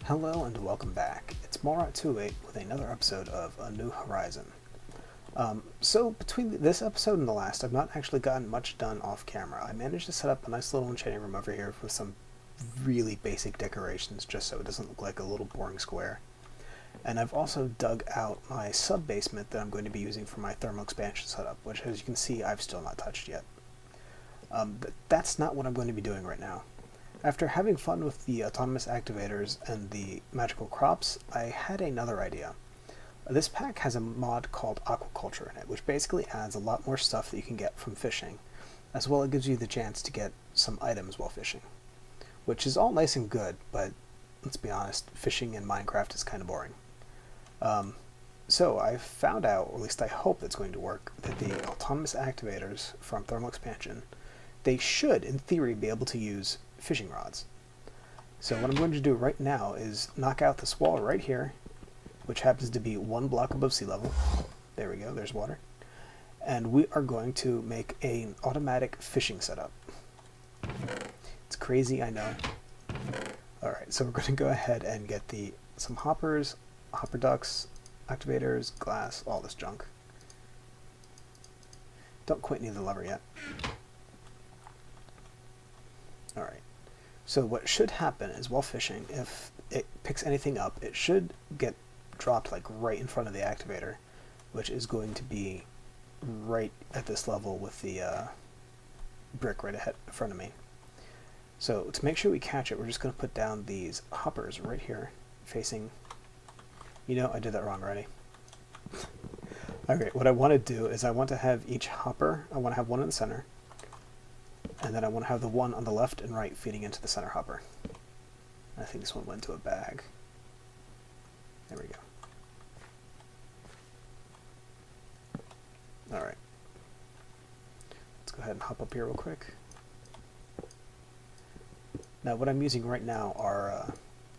Hello and welcome back. It's Morat28 with another episode of A New Horizon. So between this episode and the last, I've not actually gotten much done off camera. I managed to set up a nice little enchanting room over here with some really basic decorations just so it doesn't look like a little boring square. And I've also dug out my sub-basement that I'm going to be using for my thermal expansion setup, which as you can see I've still not touched yet. That's not what I'm going to be doing right now. After having fun with the autonomous activators and the magical crops, I had another idea. This pack has a mod called aquaculture in it, which basically adds a lot more stuff that you can get from fishing, as well as gives you the chance to get some items while fishing. Which is all nice and good, but let's be honest, fishing in Minecraft is kind of boring. So I found out, or at least I hope it's going to work, that the autonomous activators from thermal expansion, they should, in theory, be able to use fishing rods. So what I'm going to do right now is knock out this wall right here, which happens to be 1 block above sea level. There we go, there's water. And we are going to make an automatic fishing setup. It's crazy, I know. Alright, so we're going to go ahead and get some hoppers, hopper ducks, activators, glass, all this junk. Don't quite need the lever yet. Alright, so what should happen is while fishing, if it picks anything up, it should get dropped like right in front of the activator, which is going to be right at this level with the brick right ahead in front of me. So to make sure we catch it, we're just going to put down these hoppers right here, facing... You know, I did that wrong already. Okay, what I want to do is I want to have each hopper, I want to have one in the center, and then I want to have the one on the left and right feeding into the center hopper. I think this one went into a bag. There we go. Alright. Let's go ahead and hop up here real quick. Now what I'm using right now are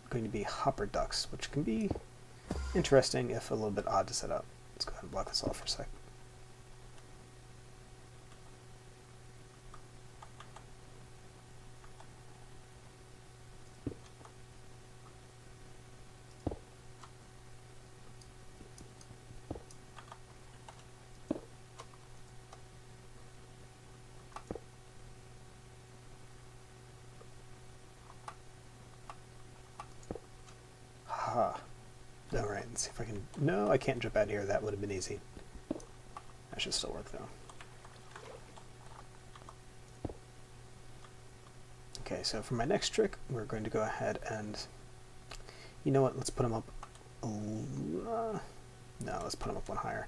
going to be hopper ducks, which can be interesting if a little bit odd to set up. Let's go ahead and block this off for a sec. Haha. Alright, let's see if I can... No, I can't jump out here. That would have been easy. That should still work, though. Okay, so for my next trick, we're going to go ahead and... You know what? Let's put them up... No, let's put them up one higher.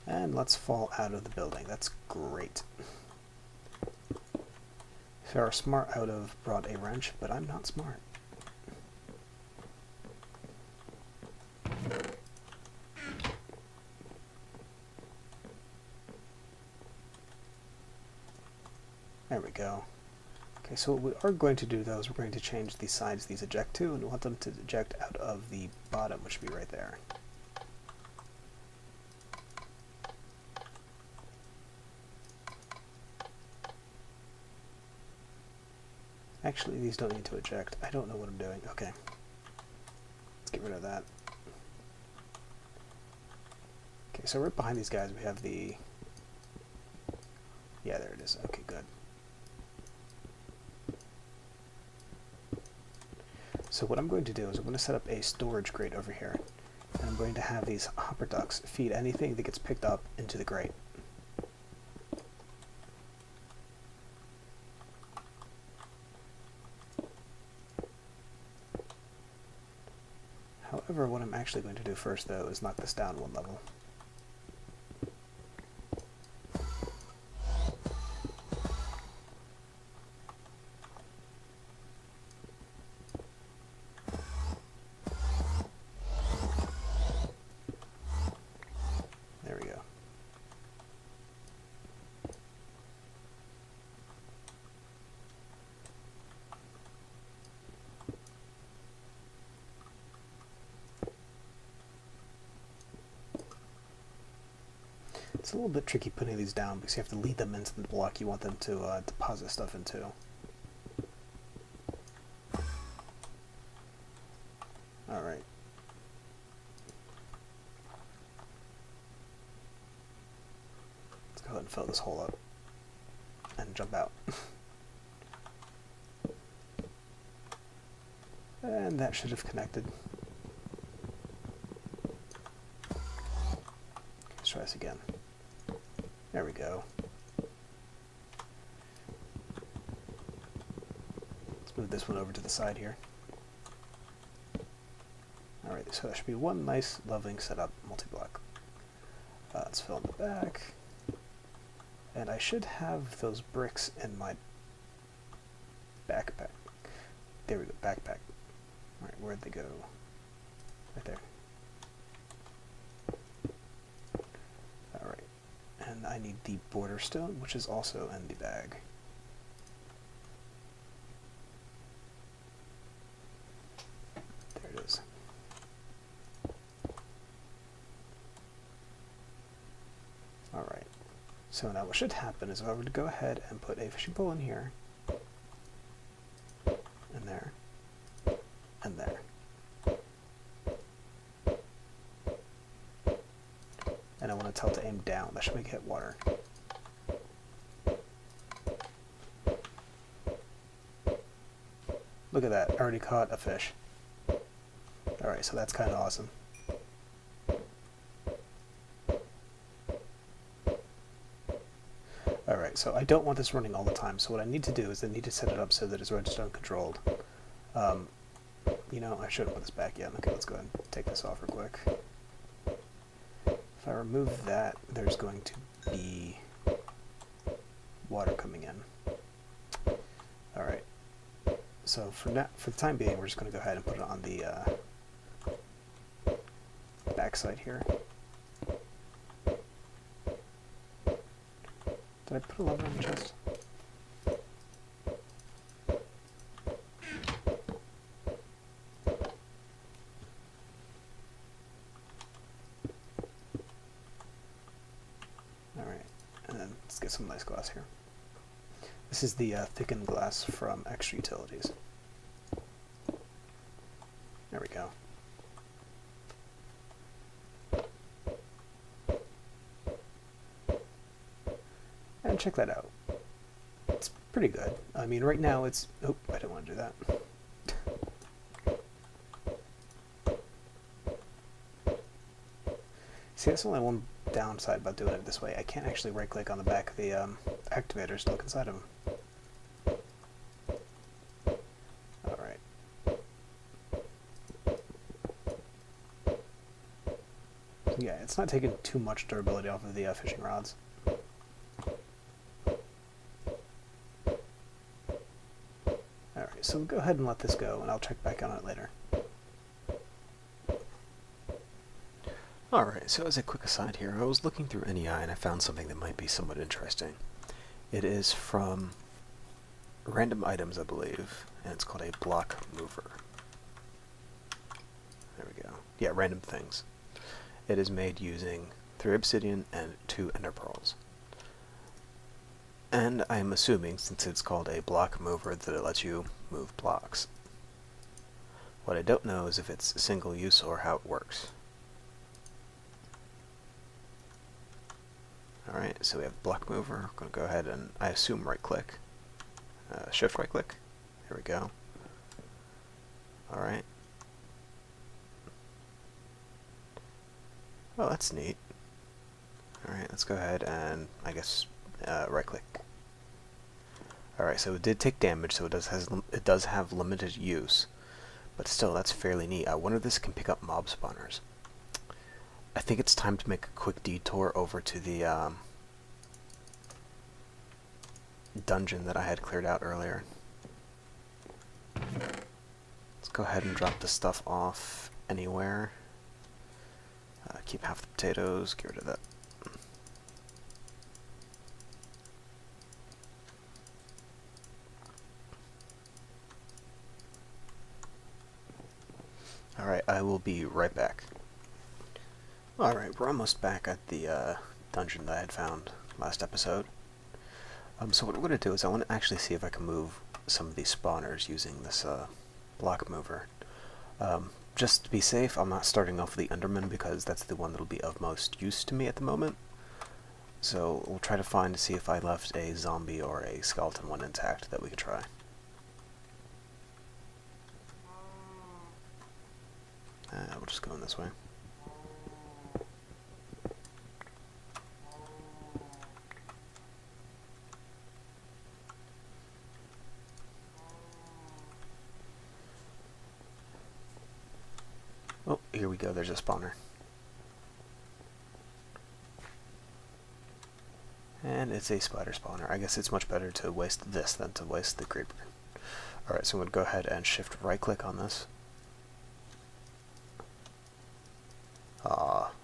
And let's fall out of the building. That's great. If I were smart, I would have brought a wrench, but I'm not smart. There we go. Okay, so what we are going to do, though, is we're going to change the sides these eject to, and we want them to eject out of the bottom, which would be right there. Actually, these don't need to eject. I don't know what I'm doing. Okay. Let's get rid of that. Okay, so right behind these guys we have the... Yeah, there it is. Okay, good. So what I'm going to do is I'm going to set up a storage grate over here. And I'm going to have these hopper ducks feed anything that gets picked up into the grate. However, what I'm actually going to do first, though, is knock this down one level. There we go. It's a little bit tricky putting these down because you have to lead them into the block you want them to deposit stuff into. Alright. Let's go ahead and fill this hole up and jump out. And that should have connected. Let's try this again. There we go. Let's move this one over to the side here. Alright, so that should be one nice, lovely setup multi-block. Let's fill in the back. And I should have those bricks in my backpack. There we go, backpack. Alright, where'd they go? Right there. Alright, and I need the border stone, which is also in the bag. There it is. Alright, so now what should happen is if I were to go ahead and put a fishing pole in here, and there, and there. And I want to tell it to aim down. That should make it hit water. Look at that. I already caught a fish. Alright, so that's kind of awesome. Alright, so I don't want this running all the time. So what I need to do is I need to set it up so that it's redstone controlled. You know, I shouldn't put this back yet. Okay, let's go ahead and take this off real quick. If I remove that, there's going to be water coming in. Alright. So for the time being, we're just going to go ahead and put it on the back side here. Did I put a lever on the chest? Alright, and then let's get some nice glass here. This is the thickened glass from Extra Utilities. There we go. And check that out. It's pretty good. I mean, right now it's... Oh, I didn't want to do that. See, that's only one downside about doing it this way. I can't actually right-click on the back of the activators to look inside of them. Alright. Yeah, it's not taking too much durability off of the fishing rods. Alright, so we'll go ahead and let this go, and I'll check back on it later. Alright, so as a quick aside here, I was looking through NEI and I found something that might be somewhat interesting. It is from Random Items, I believe, and it's called a block mover. There we go. Yeah, Random Things. It is made using 3 obsidian and 2 ender pearls. And I'm assuming, since it's called a block mover, that it lets you move blocks. What I don't know is if it's single use or how it works. Alright, so we have block mover. I'm going to go ahead and, I assume, right click. Shift right click. There we go. Alright. Oh, that's neat. Alright, let's go ahead and, I guess, right click. Alright, so it did take damage, so it does have limited use. But still, that's fairly neat. I wonder if this can pick up mob spawners. I think it's time to make a quick detour over to the dungeon that I had cleared out earlier. Let's go ahead and drop this stuff off anywhere. Keep half the potatoes, get rid of that. Alright, I will be right back. Alright, we're almost back at the dungeon that I had found last episode. So what I'm going to do is I want to actually see if I can move some of these spawners using this block mover. Just to be safe, I'm not starting off with the Enderman because that's the one that'll be of most use to me at the moment. So we'll try to find to see if I left a zombie or a skeleton one intact that we could try. We'll just go in this way. Oh, here we go, there's a spawner. And it's a spider spawner. I guess it's much better to waste this than to waste the creeper. Alright, so I'm going to go ahead and shift right click on this.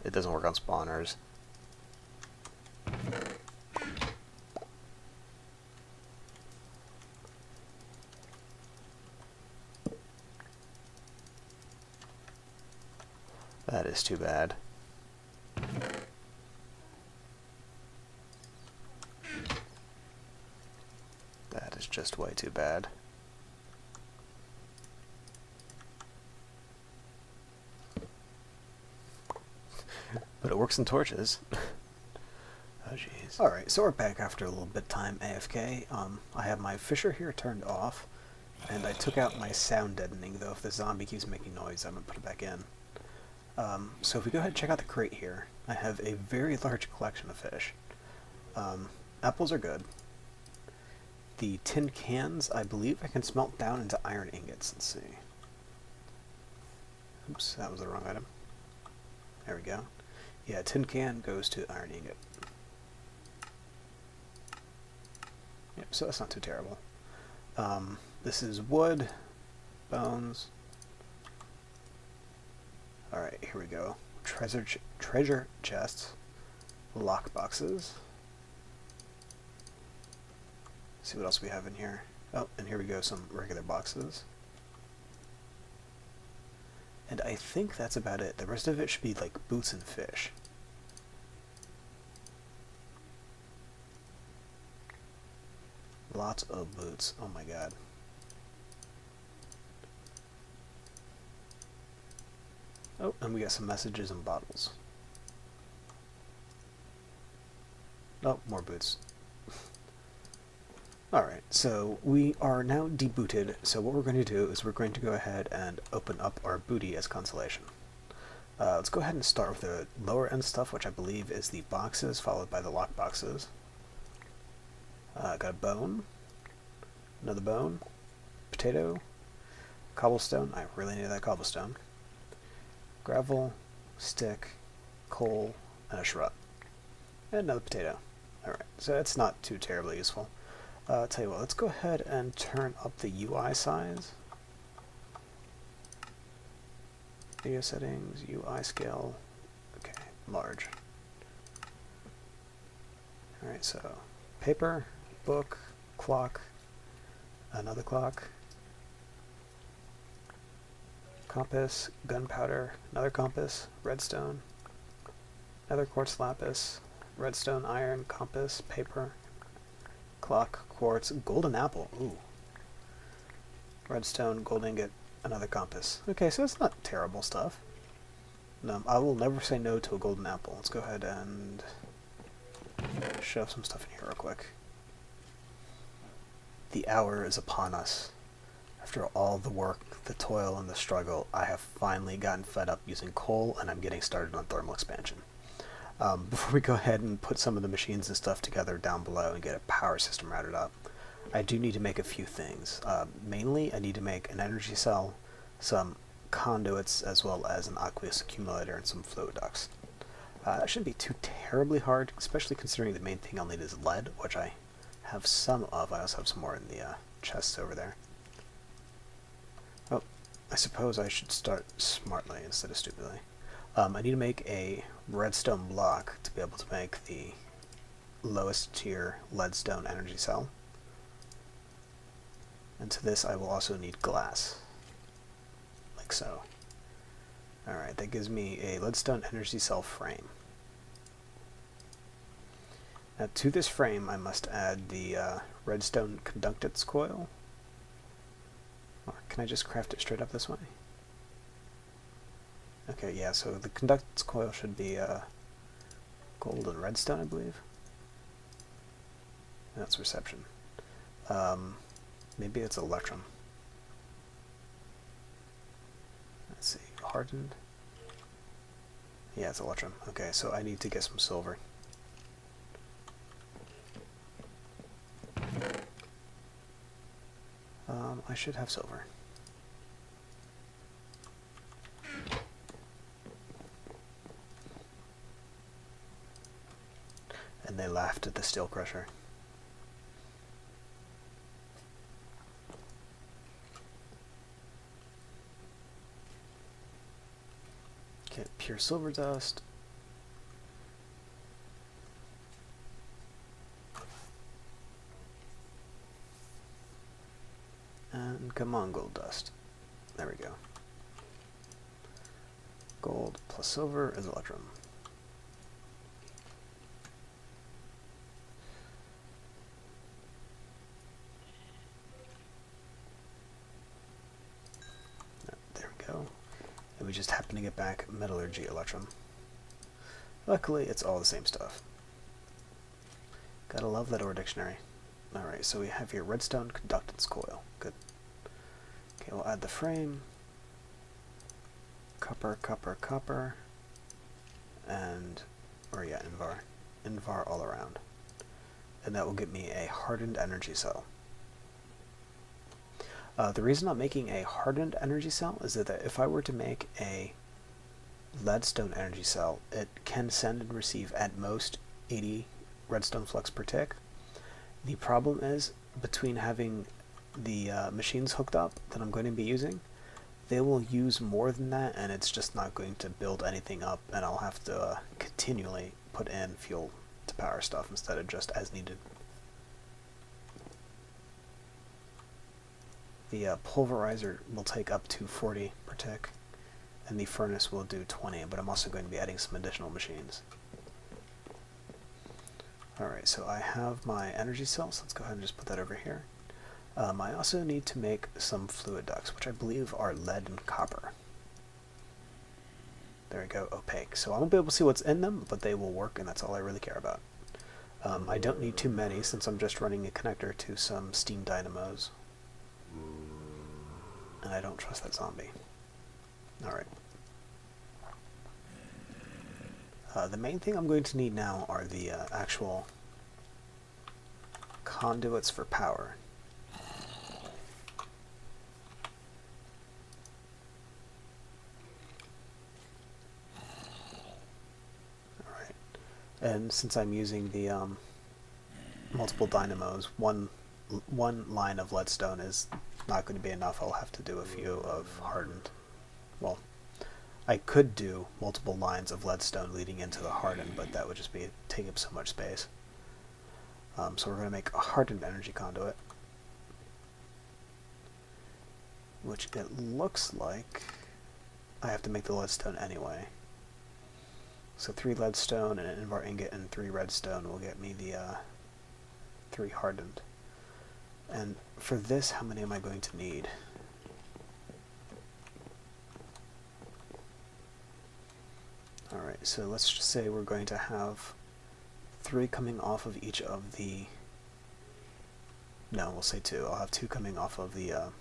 It doesn't work on spawners. That is too bad. That is just way too bad. But it works in torches. Oh jeez. Alright, so we're back after a little bit of time AFK. I have my fisher here turned off, and I took out my sound deadening, though if the zombie keeps making noise, I'm going to put it back in. So if we go ahead and check out the crate here, I have a very large collection of fish. Apples are good. The tin cans, I believe I can smelt down into iron ingots. Let's see. Oops, that was the wrong item. There we go. Yeah, tin can goes to iron ingot. Yep, so that's not too terrible. This is wood, bones. Alright, here we go. Treasure chests, lock boxes. See what else we have in here. Oh, and here we go, some regular boxes. And I think that's about it. The rest of it should be like boots and fish. Lots of boots. Oh my god. Oh, and we got some messages and bottles. Oh, more boots. Alright, so we are now debooted, so what we're going to do is we're going to go ahead and open up our booty as consolation. Let's go ahead and start with the lower end stuff, which I believe is the boxes, followed by the lock boxes. Got a bone, another bone, potato, cobblestone, I really need that cobblestone, gravel, stick, coal, and a shrub, and another potato. Alright, so that's not too terribly useful. I'll tell you what, let's go ahead and turn up the UI size. Video settings, UI scale, okay, large. Alright, so paper, book, clock, another clock, compass, gunpowder, another compass, redstone, another quartz lapis, redstone, iron, compass, paper, clock, quartz, golden apple, ooh, redstone, gold ingot, another compass. Okay, so it's not terrible stuff. No, I will never say no to a golden apple. Let's go ahead and shove some stuff in here real quick. The hour is upon us. After all the work, the toil, and the struggle, I have finally gotten fed up using coal, and I'm getting started on thermal expansion. Before we go ahead and put some of the machines and stuff together down below and get a power system routed up, I do need to make a few things. Mainly, I need to make an energy cell, some conduits, as well as an aqueous accumulator and some fluid ducts. That shouldn't be too terribly hard, especially considering the main thing I'll need is lead, which I have some of. I also have some more in the chests over there. Oh, I suppose I should start smartly instead of stupidly. I need to make a redstone block to be able to make the lowest tier leadstone energy cell. And to this I will also need glass, like so. Alright, that gives me a leadstone energy cell frame. Now to this frame I must add the redstone conductance coil. Or can I just craft it straight up this way? Okay, yeah, so the conductance coil should be gold and redstone, I believe. That's reception. Maybe it's electrum. Let's see, hardened. Yeah, it's electrum. Okay, so I need to get some silver. I should have silver. And they laughed at the steel crusher. Get pure silver dust. And come on, gold dust. There we go. Gold plus silver is electrum. There we go. And we just happen to get back metallurgy electrum. Luckily, it's all the same stuff. Gotta love that ore dictionary. Alright, so we have here redstone conductance coil. Good. Okay, we'll add the frame. Copper, copper, copper. And, or yeah, Invar. Invar all around. And that will give me a hardened energy cell. The reason I'm making a hardened energy cell is that if I were to make a leadstone energy cell, it can send and receive at most 80 redstone flux per tick. The problem is, between having the machines hooked up that I'm going to be using, they will use more than that, and it's just not going to build anything up, and I'll have to continually put in fuel to power stuff instead of just as needed. The pulverizer will take up to 40 per tick, and the furnace will do 20, but I'm also going to be adding some additional machines. Alright, so I have my energy cells. Let's go ahead and just put that over here. I also need to make some fluid ducts, which I believe are lead and copper. There we go, opaque. So I won't be able to see what's in them, but they will work, and that's all I really care about. I don't need too many, since I'm just running a connector to some steam dynamos. And I don't trust that zombie. Alright. The main thing I'm going to need now are the actual conduits for power. Alright. And since I'm using the multiple dynamos, one line of leadstone is not going to be enough. I'll have to do a few of hardened. Well, I could do multiple lines of leadstone leading into the hardened, but that would just be take up so much space. So we're going to make a hardened energy conduit, which it looks like I have to make the leadstone anyway. So 3 leadstone and an Invar ingot and 3 redstone will get me the 3 hardened. And for this, how many am I going to need? Alright, so let's just say we're going to have 3 coming off of each of the... No, we'll say 2. I'll have 2 coming off of the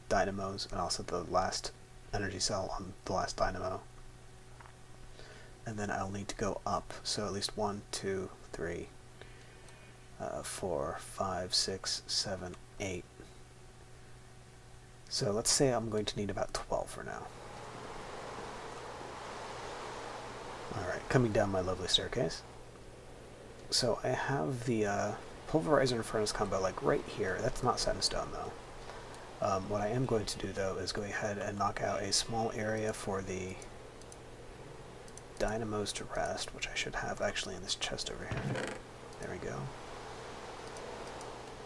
dynamos, and I'll set the last energy cell on the last dynamo. And then I'll need to go up, so at least 1, 2, 3, 4, 5, 6, 7, 8. So let's say I'm going to need about 12 for now. Alright, coming down my lovely staircase. So I have the pulverizer and furnace combo like right here. That's not set in stone though. What I am going to do though is go ahead and knock out a small area for the dynamos to rest, which I should have actually in this chest over here. There we go.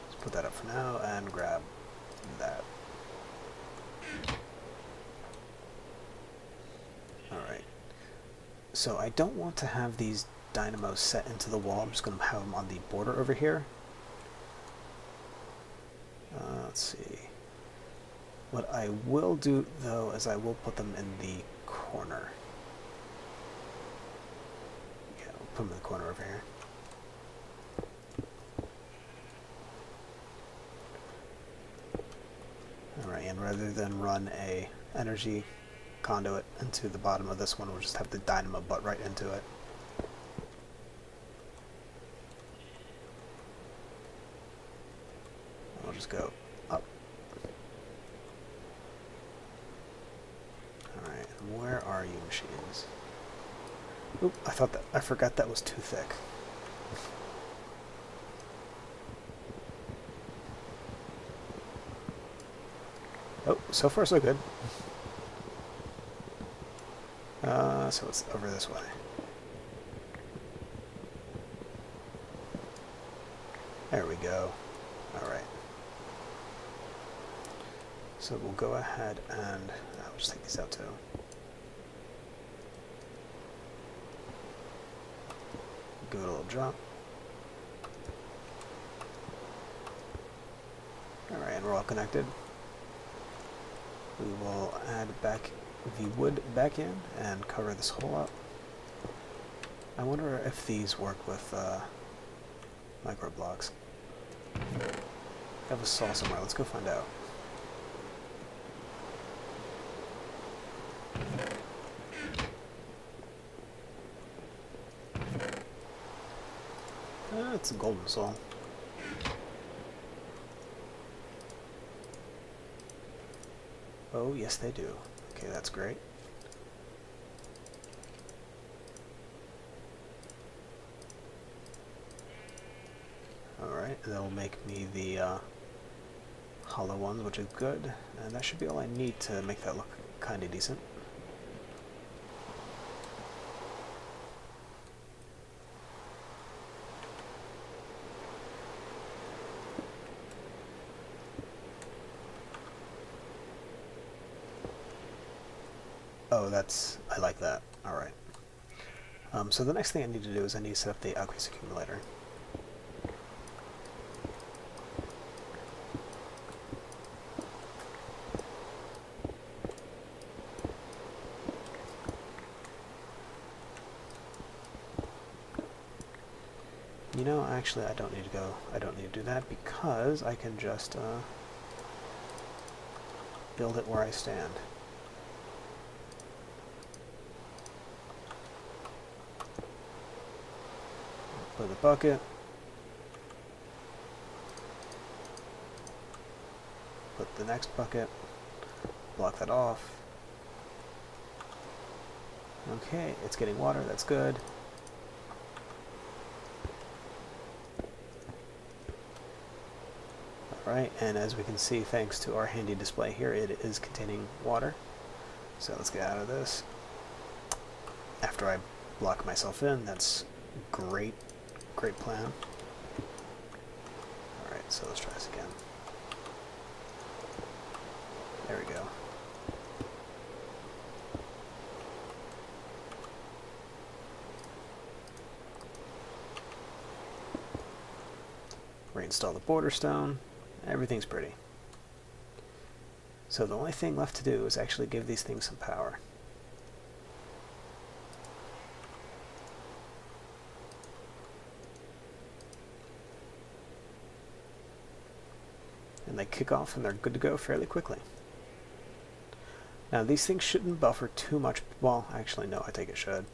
Let's put that up for now and grab that. Alright. So I don't want to have these dynamos set into the wall. I'm just going to have them on the border over here. Let's see. What I will do, though, is I will put them in the corner. Yeah, we'll put them in the corner over here. Alright, and rather than run a energy conduit into the bottom of this one, we'll just have the dynamo butt right into it. We'll just go up. Alright, and where are you, machines? Oop, I forgot that was too thick. Oh, so far so good. So it's over this way. There we go. Alright. So we'll go ahead and I'll just take these out too. Give it a little drop. Alright, and we're all connected. We will add back the wood back in and cover this hole up. I wonder if these work with micro blocks. I have a saw somewhere. Let's go find out. It's a golden saw. Oh, yes they do. Okay, that's great. Alright, that'll make me the hollow ones, which is good. And that should be all I need to make that look kinda decent. Oh, I like that. Alright. So the next thing I need to do is I need to set up the aqueous accumulator. You know, actually I don't need to do that because I can just build it where I stand. Put the bucket. Put the next bucket. Block that off. Okay, it's getting water, that's good. Alright, and as we can see, thanks to our handy display here, it is containing water. So let's get out of this. After I block myself in, that's great. Great plan. Alright, so let's try this again. There we go. Reinstall the border stone. Everything's pretty. So the only thing left to do is actually give these things some power. And they kick off and they're good to go fairly quickly. Now these things shouldn't buffer too much. Well, actually no, I think it should.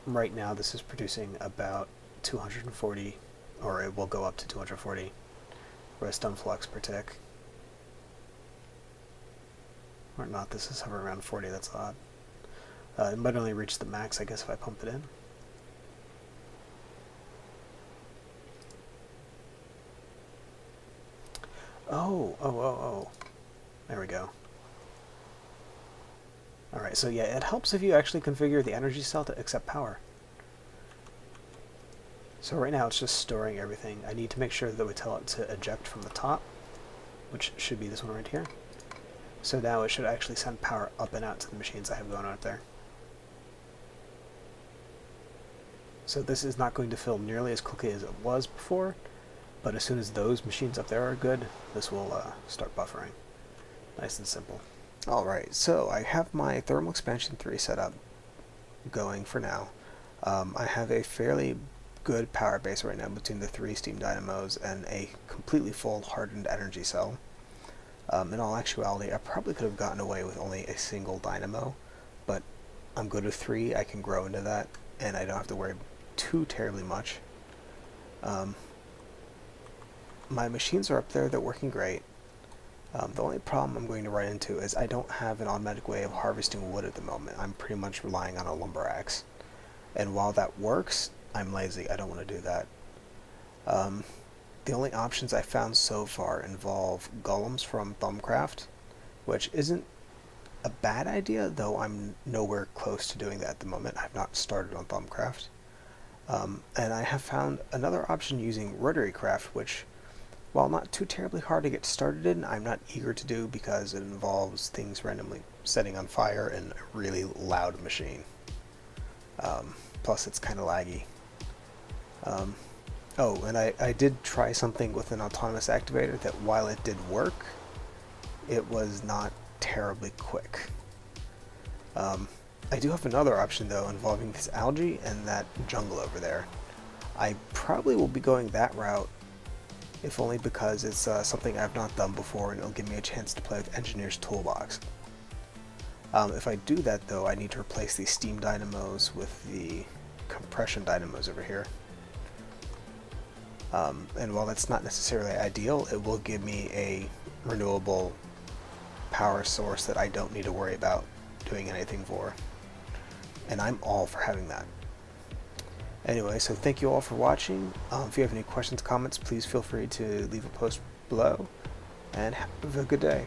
Right now this is producing about 240, or it will go up to 240 redstone flux per tick. Or not, this is hovering around 40, that's odd. It might only reach the max, I guess, if I pump it in. Oh. There we go. Alright, so yeah, it helps if you actually configure the energy cell to accept power. So right now it's just storing everything. I need to make sure that we tell it to eject from the top, which should be this one right here. So now it should actually send power up and out to the machines I have going on up there. So this is not going to fill nearly as quickly as it was before, but as soon as those machines up there are good, this will start buffering. Nice and simple. Alright, so I have my Thermal Expansion 3 setup going for now. I have a fairly good power base right now between the 3 steam dynamos and a completely full hardened energy cell. In all actuality, I probably could have gotten away with only a single dynamo, but I'm good with 3, I can grow into that, and I don't have to worry too terribly much. My machines are up there, they're working great. The only problem I'm going to run into is I don't have an automatic way of harvesting wood at the moment. I'm pretty much relying on a lumber axe. And while that works, I'm lazy. I don't want to do that. The only options I found so far involve golems from Thumbcraft, which isn't a bad idea, though I'm nowhere close to doing that at the moment. I've not started on Thumbcraft. And I have found another option using Rotary Craft, which, while not too terribly hard to get started in, I'm not eager to do because it involves things randomly setting on fire and a really loud machine. Plus it's kind of laggy. Oh, and I did try something with an autonomous activator that while it did work, it was not terribly quick. I do have another option though involving this algae and that jungle over there. I probably will be going that route, if only because it's something I've not done before and it'll give me a chance to play with Engineer's Toolbox. If I do that though, I need to replace the steam dynamos with the compression dynamos over here. And while that's not necessarily ideal, it will give me a renewable power source that I don't need to worry about doing anything for. And I'm all for having that. Anyway, so thank you all for watching. If you have any questions, comments, please feel free to leave a post below. And have a good day.